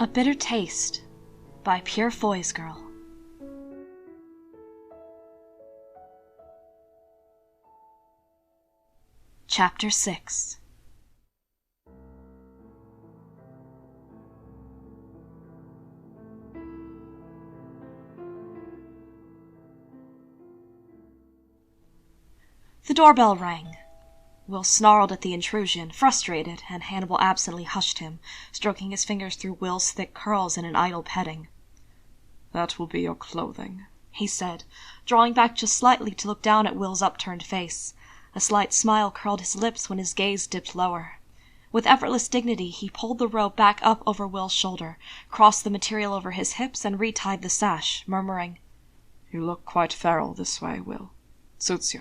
A Bitter Taste by Pure Foy's Girl. Chapter 6. The doorbell rang. Will snarled at the intrusion, frustrated, and Hannibal absently hushed him, stroking his fingers through Will's thick curls in an idle petting. "That will be your clothing," he said, drawing back just slightly to look down at Will's upturned face. A slight smile curled his lips when his gaze dipped lower. With effortless dignity he pulled the robe back up over Will's shoulder, crossed the material over his hips, and retied the sash, murmuring, "You look quite feral this way, Will. Suits you."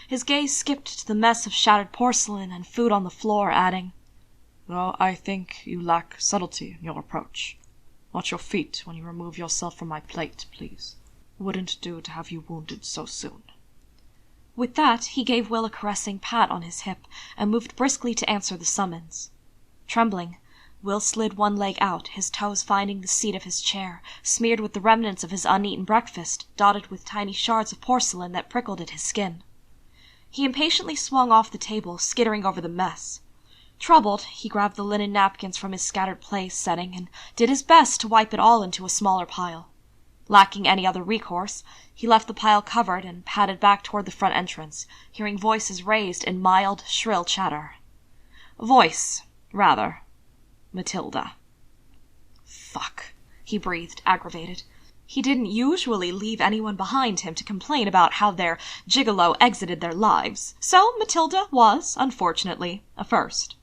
His gaze skipped to the mess of shattered porcelain and food on the floor, adding, "Though I think you lack subtlety in your approach. Watch your feet when you remove yourself from my plate, please. Wouldn't do to have you wounded so soon." With that, he gave Will a caressing pat on his hip and moved briskly to answer the summons. Trembling, Will slid one leg out, his toes finding the seat of his chair, smeared with the remnants of his uneaten breakfast, dotted with tiny shards of porcelain that prickled at his skin. He impatiently swung off the table, skittering over the mess. Troubled, he grabbed the linen napkins from his scattered place setting and did his best to wipe it all into a smaller pile. Lacking any other recourse, he left the pile covered and padded back toward the front entrance, hearing voices raised in mild, shrill chatter. Mathilda. Fuck, he breathed, aggravated. He didn't usually leave anyone behind him to complain about how their gigolo exited their lives, so Mathilda was, unfortunately, a first.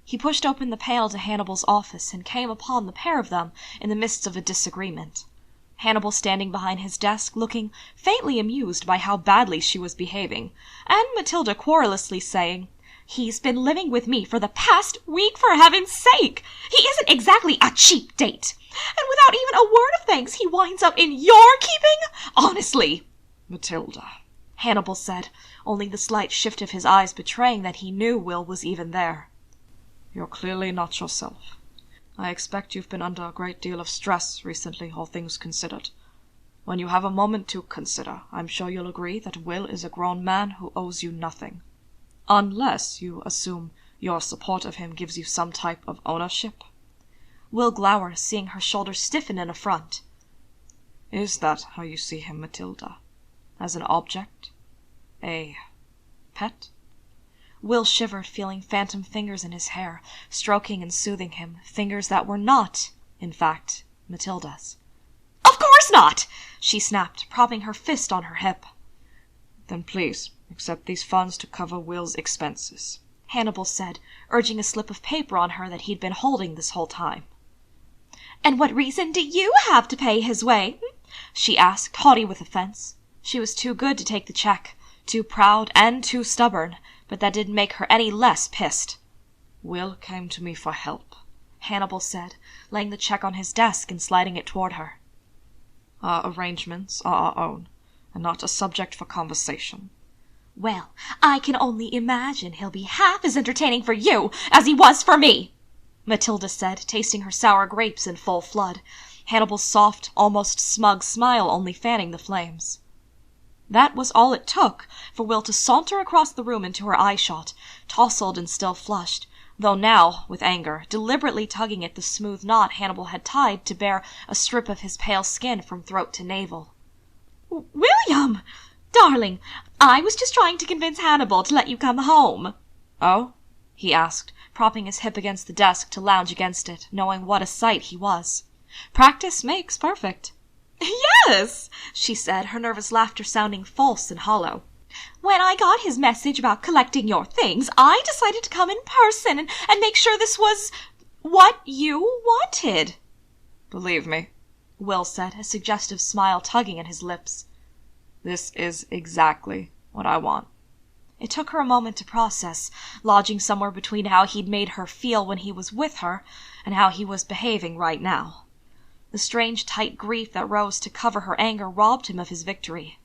He pushed open the panel to Hannibal's office and came upon the pair of them in the midst of a disagreement. Hannibal standing behind his desk, looking faintly amused by how badly she was behaving, and Mathilda querulously saying, "He's been living with me for the past week, for heaven's sake! He isn't exactly a cheap date! And without even a word of thanks, he winds up in your keeping? Honestly!" "Mathilda," Hannibal said, only the slight shift of his eyes betraying that he knew Will was even there. "You're clearly not yourself. I expect you've been under a great deal of stress recently, all things considered. When you have a moment to consider, I'm sure you'll agree that Will is a grown man who owes you nothing. Unless you assume your support of him gives you some type of ownership." Will glowered, seeing her shoulders stiffen in affront. "Is that how you see him, Mathilda? As an object? A pet?" Will shivered, feeling phantom fingers in his hair, stroking and soothing him, fingers that were not, in fact, Mathilda's. "Of course not!" she snapped, propping her fist on her hip. "Then please accept these funds to cover Will's expenses," Hannibal said, urging a slip of paper on her that he'd been holding this whole time. "And what reason do you have to pay his way?" she asked, haughty with offense. She was too good to take the check, too proud and too stubborn, but that didn't make her any less pissed. "Will came to me for help," Hannibal said, laying the check on his desk and sliding it toward her. "Our arrangements are our own, and not a subject for conversation." "Well, I can only imagine he'll be half as entertaining for you as he was for me," Mathilda said, tasting her sour grapes in full flood, Hannibal's soft, almost smug smile only fanning the flames. That was all it took for Will to saunter across the room into her eyeshot, tousled and still flushed, though now, with anger, deliberately tugging at the smooth knot Hannibal had tied to bare a strip of his pale skin from throat to navel. "William! Darling, I was just trying to convince Hannibal to let you come home." "Oh?" he asked, propping his hip against the desk to lounge against it, knowing what a sight he was. Practice makes perfect. "Yes," she said, her nervous laughter sounding false and hollow. "When I got his message about collecting your things, I decided to come in person and make sure this was what you wanted." "Believe me," Will said, a suggestive smile tugging at his lips. "This is exactly what I want." It took her a moment to process, lodging somewhere between how he'd made her feel when he was with her and how he was behaving right now. The strange, tight grief that rose to cover her anger robbed him of his victory.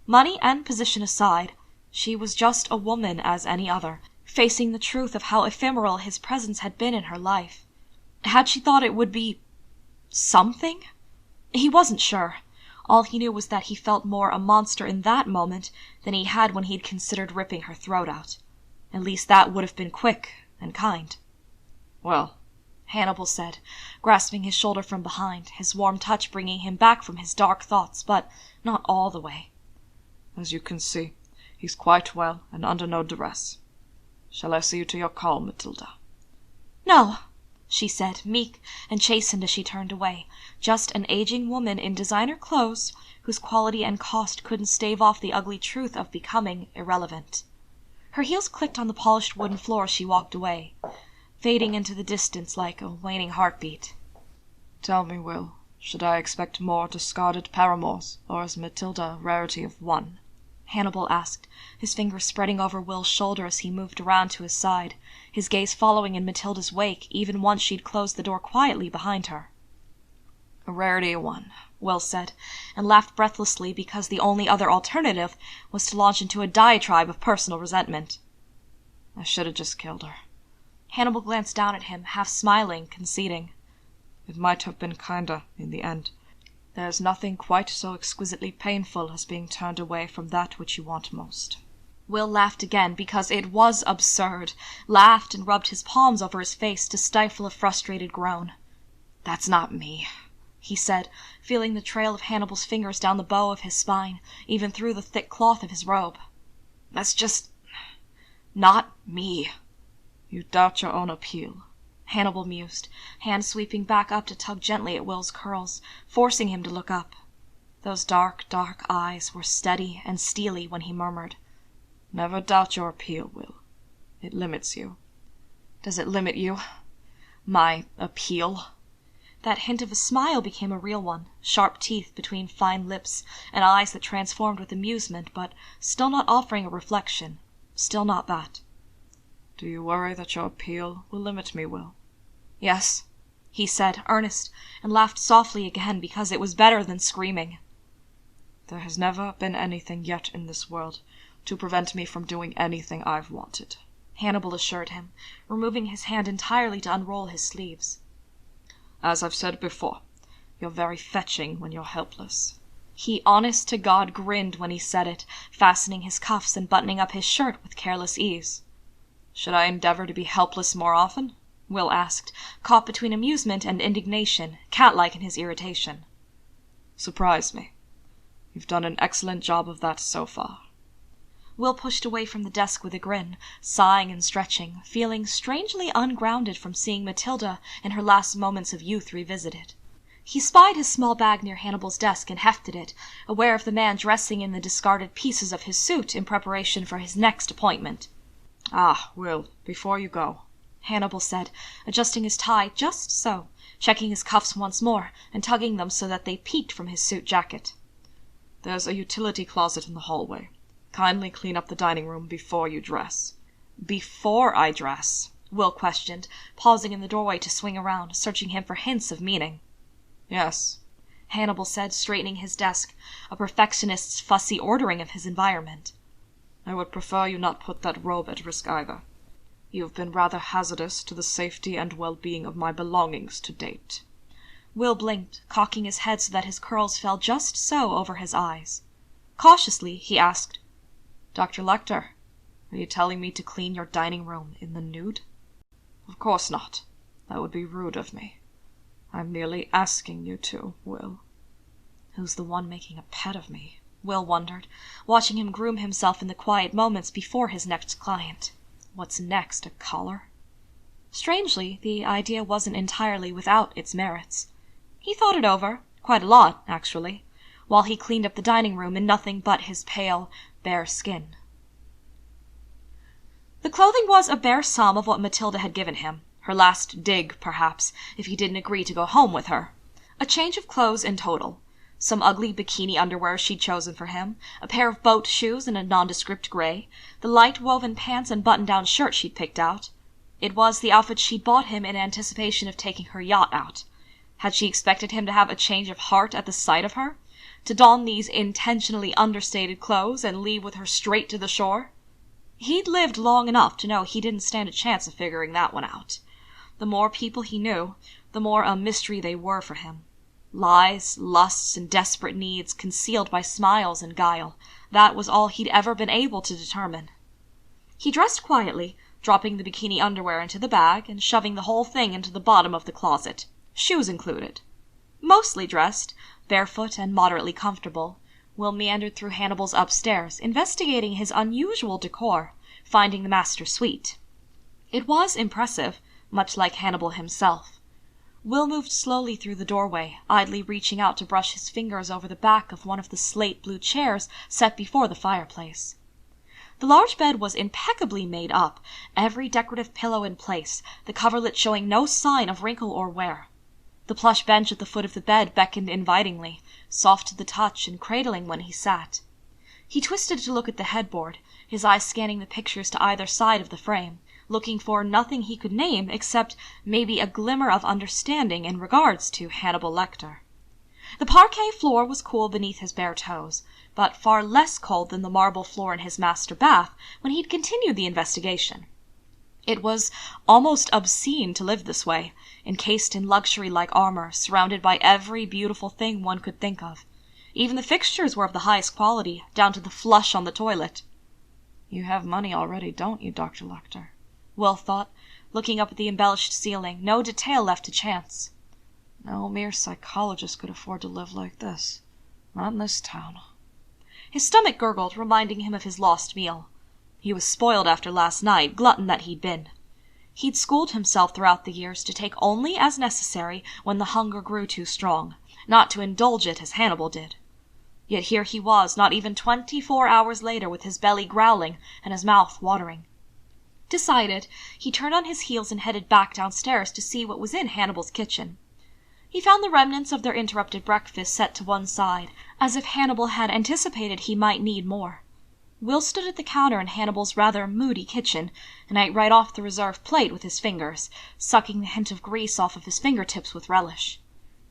Money and position aside, she was just a woman as any other, facing the truth of how ephemeral his presence had been in her life. Had she thought it would be something? He wasn't sure. All he knew was that he felt more a monster in that moment than he had when he'd considered ripping her throat out. At least that would have been quick and kind. Well, Hannibal said, grasping his shoulder from behind, his warm touch bringing him back from his dark thoughts, but not all the way. As you can see, he's quite well and under no duress. Shall I see you to your call, Mathilda? No, she said, meek and chastened as she turned away, just an aging woman in designer clothes whose quality and cost couldn't stave off the ugly truth of becoming irrelevant. Her heels clicked on the polished wooden floor as she walked away, fading into the distance like a waning heartbeat. Tell me, Will, should I expect more discarded paramours, or is Mathilda a rarity of one? Hannibal asked, his fingers spreading over Will's shoulder as he moved around to his side, his gaze following in Mathilda's wake even once she'd closed the door quietly behind her. A rarity of one, Will said, and laughed breathlessly because the only other alternative was to launch into a diatribe of personal resentment. I should have just killed her. Hannibal glanced down at him, half smiling, conceding. It might have been kinder in the end. There's nothing quite so exquisitely painful as being turned away from that which you want most. Will laughed again because it was absurd, laughed and rubbed his palms over his face to stifle a frustrated groan. That's not me, he said, feeling the trail of Hannibal's fingers down the bow of his spine, even through the thick cloth of his robe. That's just not me. You doubt your own appeal, Hannibal mused, hand sweeping back up to tug gently at Will's curls, forcing him to look up. Those dark, dark eyes were steady and steely when he murmured, Never doubt your appeal, Will. It limits you. Does it limit you? My appeal? That hint of a smile became a real one, sharp teeth between fine lips, and eyes that transformed with amusement, but still not offering a reflection. Still not that. Do you worry that your appeal will limit me, Will? Yes, he said, earnest, and laughed softly again because it was better than screaming. There has never been anything yet in this world to prevent me from doing anything I've wanted, Hannibal assured him, removing his hand entirely to unroll his sleeves. As I've said before, you're very fetching when you're helpless. He honest-to-God grinned when he said it, fastening his cuffs and buttoning up his shirt with careless ease. Should I endeavor to be helpless more often? Will asked, caught between amusement and indignation, cat-like in his irritation. Surprise me. You've done an excellent job of that so far. Will pushed away from the desk with a grin, sighing and stretching, feeling strangely ungrounded from seeing Mathilda in her last moments of youth revisited. He spied his small bag near Hannibal's desk and hefted it, aware of the man dressing in the discarded pieces of his suit in preparation for his next appointment. Ah, Will, before you go, Hannibal said, adjusting his tie just so, checking his cuffs once more, and tugging them so that they peeked from his suit jacket. There's a utility closet in the hallway. Kindly clean up the dining room before you dress. Before I dress? Will questioned, pausing in the doorway to swing around, searching him for hints of meaning. Yes, Hannibal said, straightening his desk, a perfectionist's fussy ordering of his environment. I would prefer you not put that robe at risk either. You have been rather hazardous to the safety and well-being of my belongings to date. Will blinked, cocking his head so that his curls fell just so over his eyes. Cautiously, he asked, Dr. Lecter, are you telling me to clean your dining room in the nude? Of course not. That would be rude of me. I'm merely asking you to, Will. Who's the one making a pet of me? Will wondered, watching him groom himself in the quiet moments before his next client. What's next, a collar? Strangely, the idea wasn't entirely without its merits. He thought it over, quite a lot, actually, while he cleaned up the dining room in nothing but his pale, bare skin. The clothing was a bare sum of what Mathilda had given him, her last dig, perhaps, if he didn't agree to go home with her. A change of clothes in total. Some ugly bikini underwear she'd chosen for him, a pair of boat shoes in a nondescript gray, the light woven pants and button-down shirt she'd picked out. It was the outfit she'd bought him in anticipation of taking her yacht out. Had she expected him to have a change of heart at the sight of her? To don these intentionally understated clothes and leave with her straight to the shore? He'd lived long enough to know he didn't stand a chance of figuring that one out. The more people he knew, the more a mystery they were for him. Lies, lusts, and desperate needs concealed by smiles and guile, that was all he'd ever been able to determine. He dressed quietly, dropping the bikini underwear into the bag and shoving the whole thing into the bottom of the closet, shoes included. Mostly dressed, barefoot and moderately comfortable, Will meandered through Hannibal's upstairs, investigating his unusual decor, finding the master suite. It was impressive, much like Hannibal himself. Will moved slowly through the doorway, idly reaching out to brush his fingers over the back of one of the slate-blue chairs set before the fireplace. The large bed was impeccably made up, every decorative pillow in place, the coverlet showing no sign of wrinkle or wear. The plush bench at the foot of the bed beckoned invitingly, soft to the touch and cradling when he sat. He twisted to look at the headboard, his eyes scanning the pictures to either side of the frame, looking for nothing he could name except maybe a glimmer of understanding in regards to Hannibal Lecter. The parquet floor was cool beneath his bare toes, but far less cold than the marble floor in his master bath when he'd continued the investigation. It was almost obscene to live this way, encased in luxury-like armor, surrounded by every beautiful thing one could think of. Even the fixtures were of the highest quality, down to the flush on the toilet. "You have money already, don't you, Dr. Lecter?" Will thought, looking up at the embellished ceiling, no detail left to chance. "No mere psychologist could afford to live like this. Not in this town." His stomach gurgled, reminding him of his lost meal. He was spoiled after last night, glutton that he'd been. He'd schooled himself throughout the years to take only as necessary when the hunger grew too strong, not to indulge it as Hannibal did. Yet here he was, not even 24 hours later, with his belly growling and his mouth watering. Decided, he turned on his heels and headed back downstairs to see what was in Hannibal's kitchen. He found the remnants of their interrupted breakfast set to one side, as if Hannibal had anticipated he might need more. Will stood at the counter in Hannibal's rather moody kitchen, and ate right off the reserved plate with his fingers, sucking the hint of grease off of his fingertips with relish.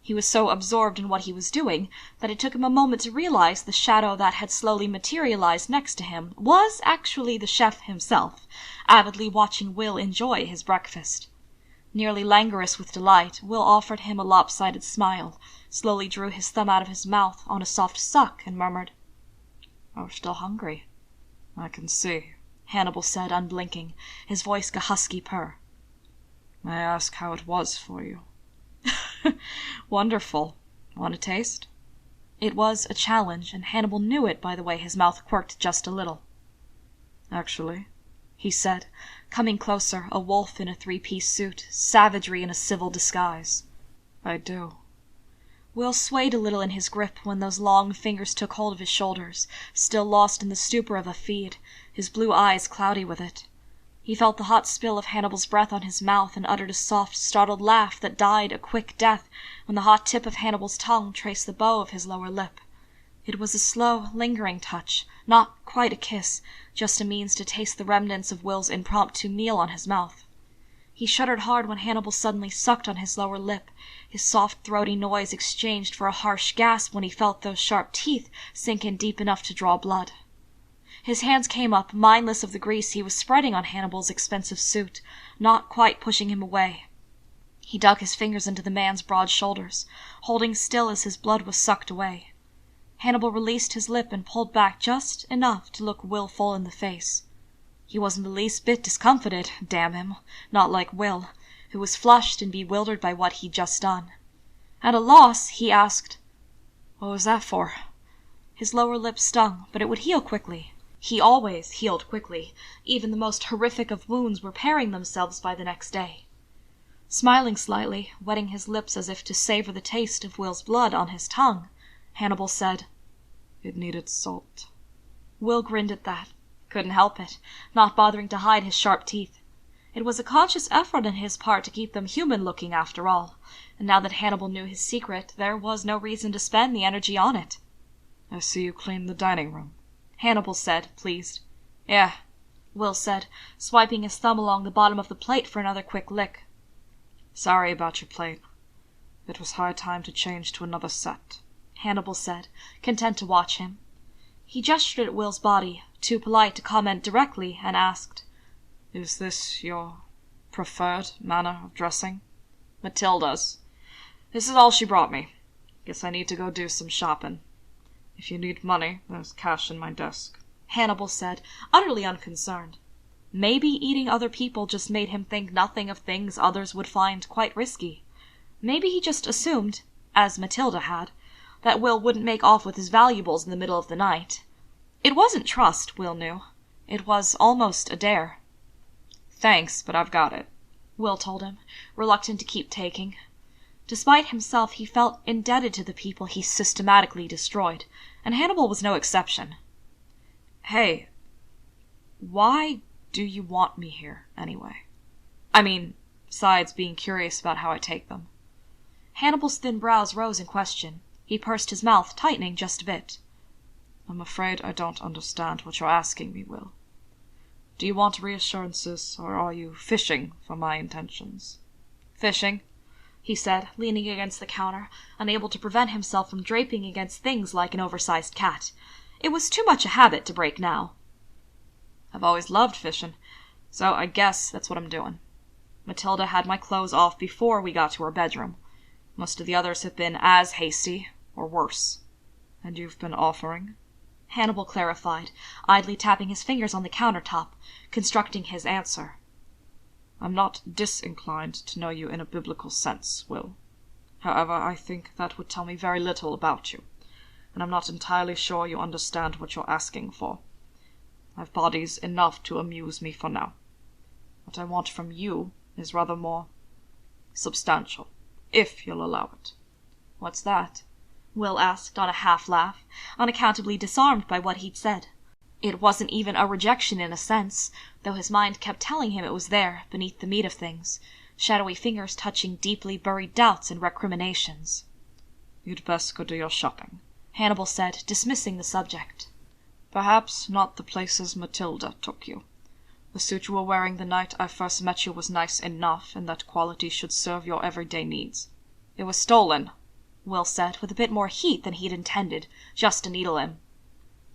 He was so absorbed in what he was doing that it took him a moment to realize the shadow that had slowly materialized next to him was actually the chef himself, avidly watching Will enjoy his breakfast. Nearly languorous with delight, Will offered him a lopsided smile, slowly drew his thumb out of his mouth on a soft suck, and murmured, "Oh, still hungry." "I can see," Hannibal said, unblinking, his voice a husky purr. "May I ask how it was for you?" "Wonderful. Want a taste?" It was a challenge, and Hannibal knew it by the way his mouth quirked just a little. "Actually," he said, coming closer, a wolf in a three-piece suit, savagery in a civil disguise. "I do." Will swayed a little in his grip when those long fingers took hold of his shoulders, still lost in the stupor of a feed, his blue eyes cloudy with it. He felt the hot spill of Hannibal's breath on his mouth and uttered a soft, startled laugh that died a quick death when the hot tip of Hannibal's tongue traced the bow of his lower lip. It was a slow, lingering touch, not quite a kiss, just a means to taste the remnants of Will's impromptu meal on his mouth. He shuddered hard when Hannibal suddenly sucked on his lower lip, his soft, throaty noise exchanged for a harsh gasp when he felt those sharp teeth sink in deep enough to draw blood. His hands came up, mindless of the grease he was spreading on Hannibal's expensive suit, not quite pushing him away. He dug his fingers into the man's broad shoulders, holding still as his blood was sucked away. Hannibal released his lip and pulled back just enough to look Will full in the face. He wasn't the least bit discomfited, damn him, not like Will, who was flushed and bewildered by what he'd just done. At a loss, he asked, "What was that for?" His lower lip stung, but it would heal quickly. He always healed quickly. Even the most horrific of wounds repairing themselves by the next day. Smiling slightly, wetting his lips as if to savor the taste of Will's blood on his tongue, Hannibal said, "It needed salt." Will grinned at that. Couldn't help it, not bothering to hide his sharp teeth. It was a conscious effort on his part to keep them human-looking after all, and now that Hannibal knew his secret, there was no reason to spend the energy on it. "I see you cleaned the dining room," Hannibal said, pleased. "Yeah," Will said, swiping his thumb along the bottom of the plate for another quick lick. "Sorry about your plate. It was high time to change to another set," Hannibal said, content to watch him. He gestured at Will's body, too polite to comment directly, and asked, "Is this your preferred manner of dressing? Mathilda's. This is all she brought me. Guess I need to go do some shopping. If you need money, there's cash in my desk," Hannibal said, utterly unconcerned. Maybe eating other people just made him think nothing of things others would find quite risky. Maybe he just assumed, as Mathilda had, that Will wouldn't make off with his valuables in the middle of the night. It wasn't trust, Will knew. It was almost a dare. "Thanks, but I've got it," Will told him, reluctant to keep taking. Despite himself, he felt indebted to the people he systematically destroyed, and Hannibal was no exception. "Hey, why do you want me here, anyway? I mean, besides being curious about how I take them." Hannibal's thin brows rose in question. He pursed his mouth, tightening just a bit. "I'm afraid I don't understand what you're asking me, Will. Do you want reassurances, or are you fishing for my intentions?" "Fishing," he said, leaning against the counter, unable to prevent himself from draping against things like an oversized cat. It was too much a habit to break now. "I've always loved fishing, so I guess that's what I'm doing. Mathilda had my clothes off before we got to her bedroom. Most of the others have been as hasty, or worse. And you've been offering?" Hannibal clarified, idly tapping his fingers on the countertop, constructing his answer. "I'm not disinclined to know you in a biblical sense, Will. However, I think that would tell me very little about you, and I'm not entirely sure you understand what you're asking for. I've bodies enough to amuse me for now. What I want from you is rather more substantial, if you'll allow it." "What's that?" Will asked on a half-laugh, unaccountably disarmed by what he'd said. It wasn't even a rejection in a sense, though his mind kept telling him it was there, beneath the meat of things, shadowy fingers touching deeply buried doubts and recriminations. "You'd best go do your shopping," Hannibal said, dismissing the subject. "Perhaps not the places Mathilda took you. The suit you were wearing the night I first met you was nice enough, and that quality should serve your everyday needs." "It was stolen," Will said, with a bit more heat than he'd intended, just to needle him.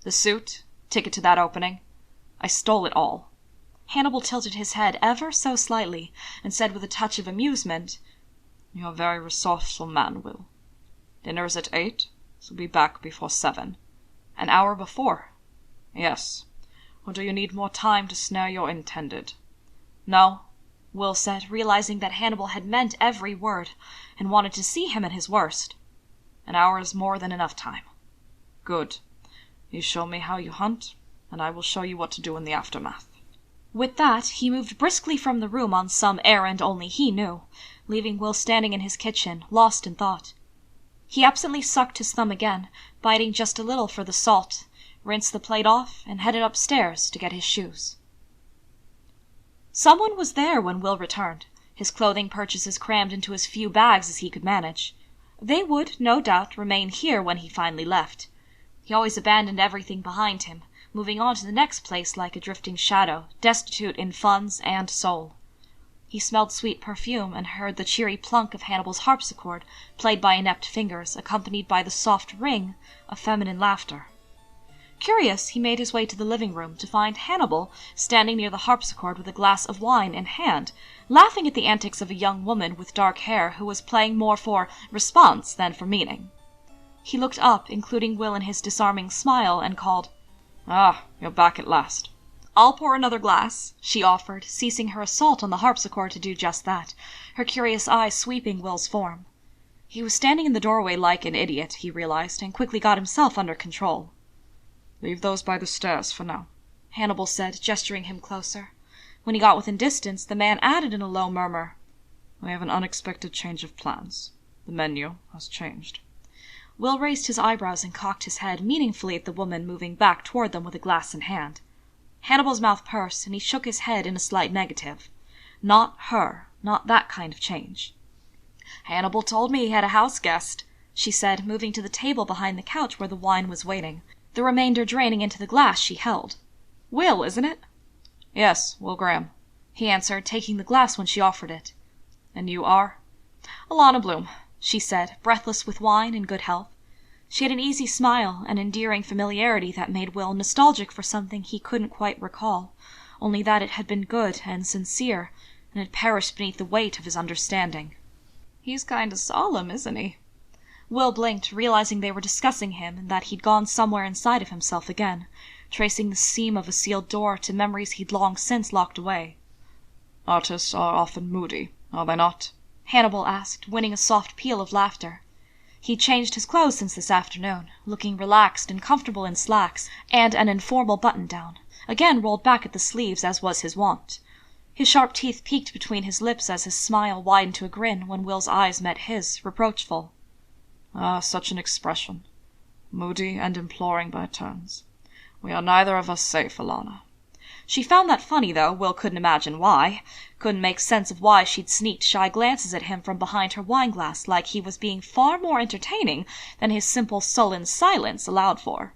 "The suit, ticket to that opening, I stole it all." Hannibal tilted his head ever so slightly, and said with a touch of amusement, "You're a very resourceful man, Will. Dinner's at 8, so be back before 7. "An hour before." "Yes. Or do you need more time to snare your intended?" "No," Will said, realizing that Hannibal had meant every word, and wanted to see him at his worst. "An hour is more than enough time." "Good. You show me how you hunt, and I will show you what to do in the aftermath." With that, he moved briskly from the room on some errand only he knew, leaving Will standing in his kitchen, lost in thought. He absently sucked his thumb again, biting just a little for the salt, rinsed the plate off, and headed upstairs to get his shoes. Someone was there when Will returned, his clothing purchases crammed into as few bags as he could manage. They would, no doubt, remain here when he finally left. He always abandoned everything behind him, moving on to the next place like a drifting shadow, destitute in funds and soul. He smelled sweet perfume and heard the cheery plunk of Hannibal's harpsichord, played by inept fingers, accompanied by the soft ring of feminine laughter. Curious, he made his way to the living room to find Hannibal standing near the harpsichord with a glass of wine in hand, laughing at the antics of a young woman with dark hair who was playing more for response than for meaning. He looked up, including Will in his disarming smile, and called, "Ah, you're back at last." "I'll pour another glass," she offered, ceasing her assault on the harpsichord to do just that, her curious eyes sweeping Will's form. He was standing in the doorway like an idiot, he realized, and quickly got himself under control. "Leave those by the stairs for now," Hannibal said, gesturing him closer. When he got within distance, the man added in a low murmur, "I have an unexpected change of plans. The menu has changed." Will raised his eyebrows and cocked his head meaningfully at the woman moving back toward them with a glass in hand. Hannibal's mouth pursed, and he shook his head in a slight negative. Not her, not that kind of change. "Hannibal told me he had a house guest," she said, moving to the table behind the couch where the wine was waiting, the remainder draining into the glass she held. "Will, isn't it?" "Yes, Will Graham," he answered, taking the glass when she offered it. "And you are?" "Alana Bloom," she said, breathless with wine and good health. She had an easy smile, an endearing familiarity that made Will nostalgic for something he couldn't quite recall, only that it had been good and sincere, and had perished beneath the weight of his understanding. He's kinda solemn, isn't he? Will blinked, realizing they were discussing him and that he'd gone somewhere inside of himself again, tracing the seam of a sealed door to memories he'd long since locked away. Artists are often moody, are they not? Hannibal asked, winning a soft peal of laughter. He'd changed his clothes since this afternoon, looking relaxed and comfortable in slacks and an informal button-down, again rolled back at the sleeves as was his wont. His sharp teeth peeked between his lips as his smile widened to a grin when Will's eyes met his, reproachful. Ah, such an expression. Moody and imploring by turns. We are neither of us safe, Alana. She found that funny, though. Will couldn't imagine why. Couldn't make sense of why she'd sneaked shy glances at him from behind her wine-glass like he was being far more entertaining than his simple sullen silence allowed for.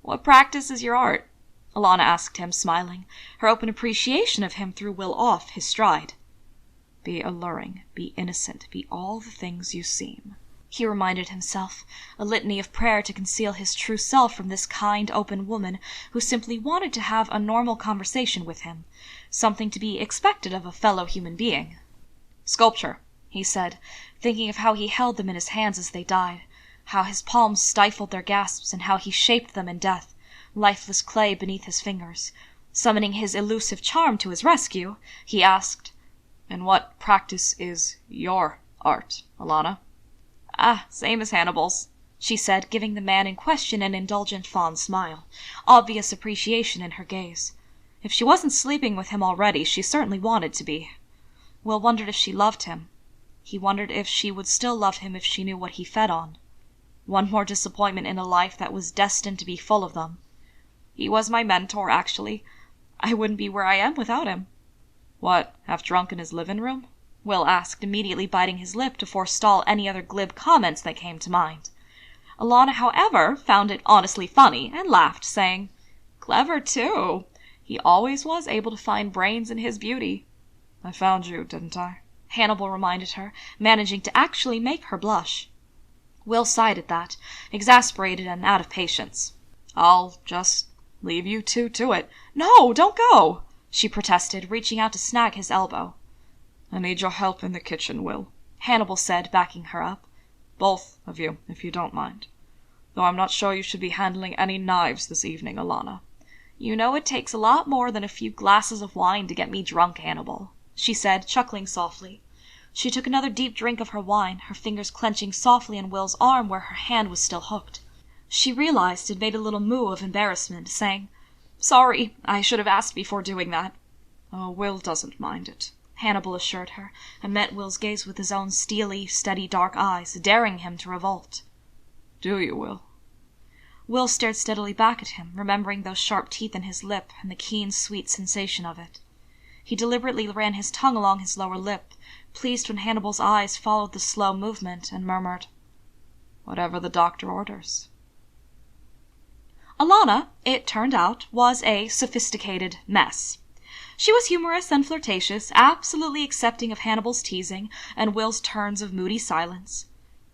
"What practice is your art?" Alana asked him, smiling. Her open appreciation of him threw Will off his stride. Be alluring, be innocent, be all the things you seem, he reminded himself, a litany of prayer to conceal his true self from this kind, open woman who simply wanted to have a normal conversation with him, something to be expected of a fellow human being. "Sculpture," he said, thinking of how he held them in his hands as they died, how his palms stifled their gasps and how he shaped them in death, lifeless clay beneath his fingers. Summoning his elusive charm to his rescue, he asked, "And what practice is your art, Alana?" "Ah, same as Hannibal's," she said, giving the man in question an indulgent fond smile, obvious appreciation in her gaze. If she wasn't sleeping with him already, she certainly wanted to be. Will wondered if she loved him. He wondered if she would still love him if she knew what he fed on. One more disappointment in a life that was destined to be full of them. He was my mentor, actually. I wouldn't be where I am without him. "What, half drunk in his living room?" Will asked, immediately biting his lip to forestall any other glib comments that came to mind. Alana, however, found it honestly funny, and laughed, saying, "Clever, too. He always was able to find brains in his beauty." "I found you, didn't I?" Hannibal reminded her, managing to actually make her blush. Will sighed at that, exasperated and out of patience. "I'll just leave you two to it." "No, don't go!" she protested, reaching out to snag his elbow. "I need your help in the kitchen, Will," Hannibal said, backing her up. "Both of you, if you don't mind. Though I'm not sure you should be handling any knives this evening, Alana." "You know it takes a lot more than a few glasses of wine to get me drunk, Hannibal," she said, chuckling softly. She took another deep drink of her wine, her fingers clenching softly on Will's arm where her hand was still hooked. She realized and made a little moue of embarrassment, saying, "Sorry, I should have asked before doing that." "Oh, Will doesn't mind it," Hannibal assured her, and met Will's gaze with his own steely, steady dark eyes, daring him to revolt. "Do you, Will?" Will stared steadily back at him, remembering those sharp teeth in his lip and the keen, sweet sensation of it. He deliberately ran his tongue along his lower lip, pleased when Hannibal's eyes followed the slow movement, and murmured, "Whatever the doctor orders." Alana, it turned out, was a sophisticated mess. She was humorous and flirtatious, absolutely accepting of Hannibal's teasing and Will's turns of moody silence.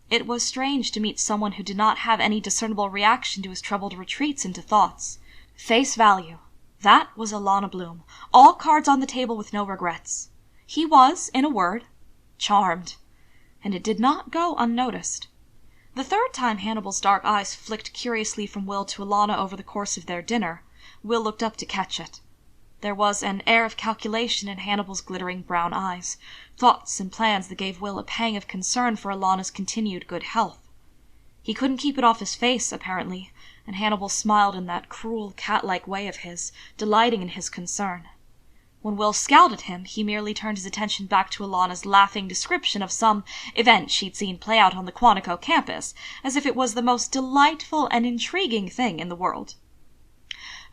It was strange to meet someone who did not have any discernible reaction to his troubled retreats into thoughts. Face value. That was Alana Bloom, all cards on the table with no regrets. He was, in a word, charmed. And it did not go unnoticed. The third time Hannibal's dark eyes flicked curiously from Will to Alana over the course of their dinner, Will looked up to catch it. There was an air of calculation in Hannibal's glittering brown eyes, thoughts and plans that gave Will a pang of concern for Alana's continued good health. He couldn't keep it off his face, apparently, and Hannibal smiled in that cruel, cat-like way of his, delighting in his concern. When Will scowled at him, he merely turned his attention back to Alana's laughing description of some event she'd seen play out on the Quantico campus, as if it was the most delightful and intriguing thing in the world.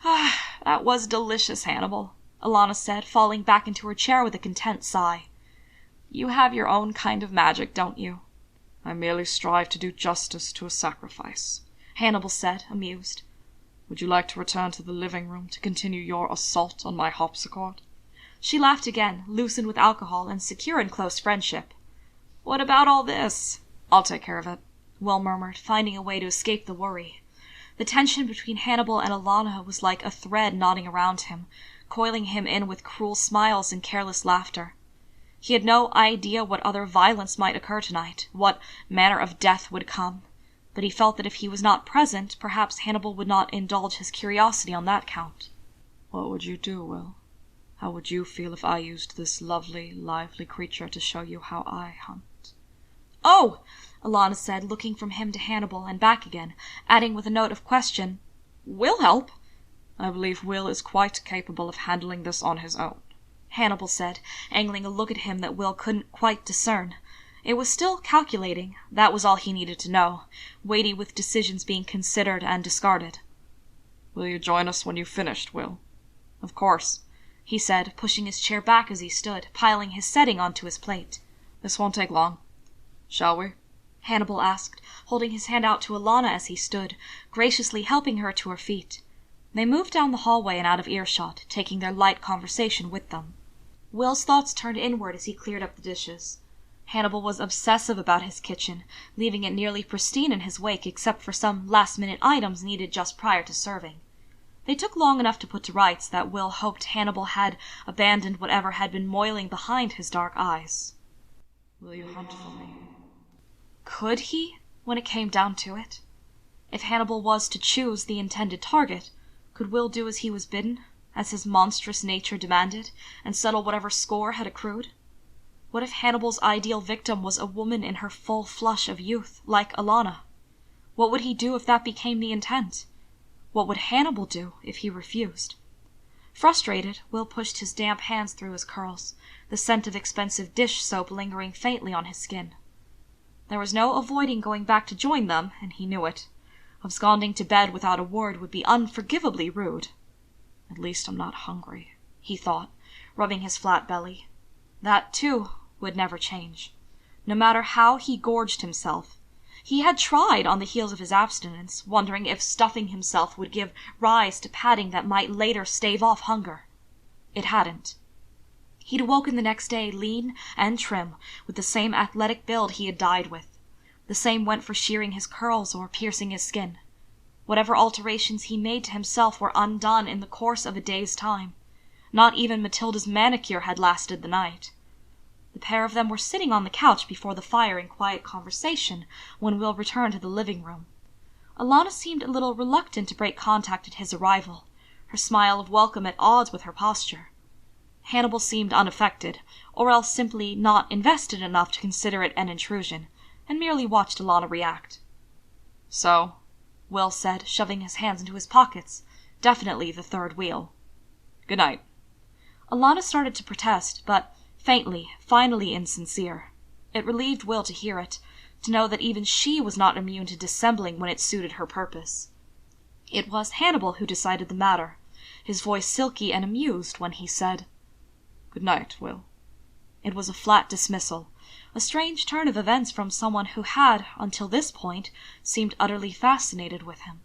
"Ah, that was delicious, Hannibal," Alana said, falling back into her chair with a content sigh. "You have your own kind of magic, don't you?" "I merely strive to do justice to a sacrifice," Hannibal said, amused. "Would you like to return to the living room to continue your assault on my harpsichord?" She laughed again, loosened with alcohol and secure in close friendship. "What about all this?" "I'll take care of it," Will murmured, finding a way to escape the worry. The tension between Hannibal and Alana was like a thread knotting around him, coiling him in with cruel smiles and careless laughter. He had no idea what other violence might occur tonight, what manner of death would come, but he felt that if he was not present, perhaps Hannibal would not indulge his curiosity on that count. What would you do, Will? How would you feel if I used this lovely, lively creature to show you how I hunt? Oh! Alana said, looking from him to Hannibal and back again, adding with a note of question, We'll help. I believe Will is quite capable of handling this on his own, Hannibal said, angling a look at him that Will couldn't quite discern. It was still calculating, that was all he needed to know, weighty with decisions being considered and discarded. Will you join us when you've finished, Will? Of course, he said, pushing his chair back as he stood, piling his setting onto his plate. This won't take long. Shall we? Hannibal asked, holding his hand out to Alana as he stood, graciously helping her to her feet. They moved down the hallway and out of earshot, taking their light conversation with them. Will's thoughts turned inward as he cleared up the dishes. Hannibal was obsessive about his kitchen, leaving it nearly pristine in his wake except for some last-minute items needed just prior to serving. They took long enough to put to rights that Will hoped Hannibal had abandoned whatever had been moiling behind his dark eyes. Will you hunt for me? Could he, when it came down to it? If Hannibal was to choose the intended target, could Will do as he was bidden, as his monstrous nature demanded, and settle whatever score had accrued? What if Hannibal's ideal victim was a woman in her full flush of youth, like Alana? What would he do if that became the intent? What would Hannibal do if he refused? Frustrated, Will pushed his damp hands through his curls, the scent of expensive dish soap lingering faintly on his skin. There was no avoiding going back to join them, and he knew it. Absconding to bed without a word would be unforgivably rude. At least I'm not hungry, he thought, rubbing his flat belly. That, too, would never change. No matter how he gorged himself. He had tried on the heels of his abstinence, wondering if stuffing himself would give rise to padding that might later stave off hunger. It hadn't. He'd awoken the next day lean and trim, with the same athletic build he had died with. The same went for shearing his curls or piercing his skin. Whatever alterations he made to himself were undone in the course of a day's time. Not even Mathilda's manicure had lasted the night. The pair of them were sitting on the couch before the fire in quiet conversation when Will returned to the living room. Alana seemed a little reluctant to break contact at his arrival, her smile of welcome at odds with her posture. Hannibal seemed unaffected, or else simply not invested enough to consider it an intrusion, and merely watched Alana react. So, Will said, shoving his hands into his pockets, definitely the third wheel. Good night. Alana started to protest, but faintly, finally insincere. It relieved Will to hear it, to know that even she was not immune to dissembling when it suited her purpose. It was Hannibal who decided the matter, his voice silky and amused when he said, Good night, Will. It was a flat dismissal, a strange turn of events from someone who had, until this point, seemed utterly fascinated with him.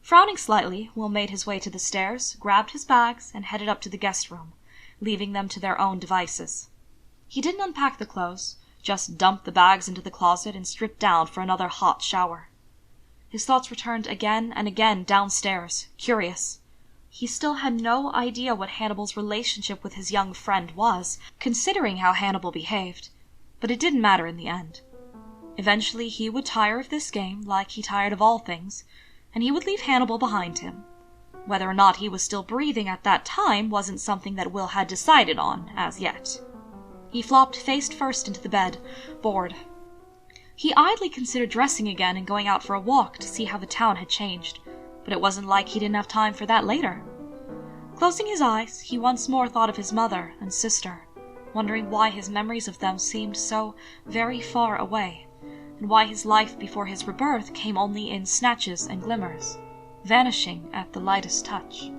Frowning slightly, Will made his way to the stairs, grabbed his bags, and headed up to the guest room, leaving them to their own devices. He didn't unpack the clothes, just dumped the bags into the closet and stripped down for another hot shower. His thoughts returned again and again downstairs, curious. He still had no idea what Hannibal's relationship with his young friend was, considering how Hannibal behaved, but it didn't matter in the end. Eventually he would tire of this game, like he tired of all things, and he would leave Hannibal behind him. Whether or not he was still breathing at that time wasn't something that Will had decided on, as yet. He flopped face first into the bed, bored. He idly considered dressing again and going out for a walk to see how the town had changed, but it wasn't like he didn't have time for that later. Closing his eyes, he once more thought of his mother and sister, wondering why his memories of them seemed so very far away, and why his life before his rebirth came only in snatches and glimmers, vanishing at the lightest touch.